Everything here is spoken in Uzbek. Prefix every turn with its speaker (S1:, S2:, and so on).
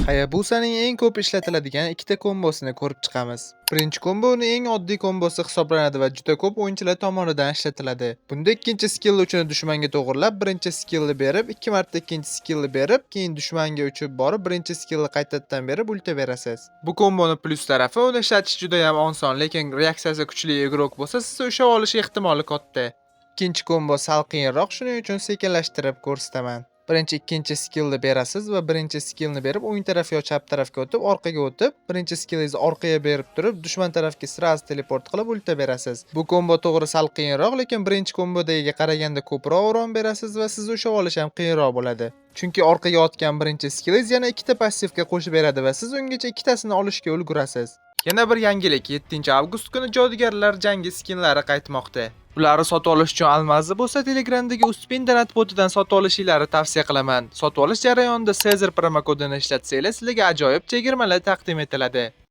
S1: Hayabusaning eng ko'p ishlatiladigan ikkita kombosini ko'rib chiqamiz. Birinchi kombo uni eng oddiy kombosi hisoblanadi va juda ko'p o'yinchilar tomonidan ishlatiladi. Bunda ikkinchi skill uchun dushmanga to'g'rilab, birinchi skillni berib, 2 marta ikkinchi skillni berib, keyin dushmanga uchib borib, birinchi skillni qaytadan berib ultaverasiz. Bu komboni plyus tarafi uni ishlatish juda ham oson, lekin reaksiyasi kuchli igrok bo'lsa, siz ushlab olish ehtimoli katta. Ikkinchi kombo sal qiyinroq, shuning uchun sekinlashtirib ko'rsataman. Birinchi ikkinchi skillni berasiz va birinchi skillni berib o'ng taraf yo chap tarafga o'tib, orqaga o'tib, birinchi skillingizni orqaga berib turib, dushman tarafga sraz teleport qilib ulta berasiz. Bu kombo to'g'ri sal qiyinroq, lekin birinchi kombodagiga qaraganda ko'proq uron berasiz va siz ushlab olish ham qiyinroq bo'ladi. Chunki orqaga otgan birinchi skillingiz yana ikkita passivga qo'shib beradi va siz ungacha ikkitasini olishga ulgurasiz. Yana bir yangilik, 7-avgust kuni jodugarlar jangi skinlari qaytmoqda. Ularni sotib olish uchun almazda bo'lsa, Telegramdagi Uspin donat botidan sotib olishingizni tavsiya qilaman. Sotib olish jarayonida Caesar promo kodini ishlatsanglar, sizlarga ajoyib chegirmalar taqdim etiladi.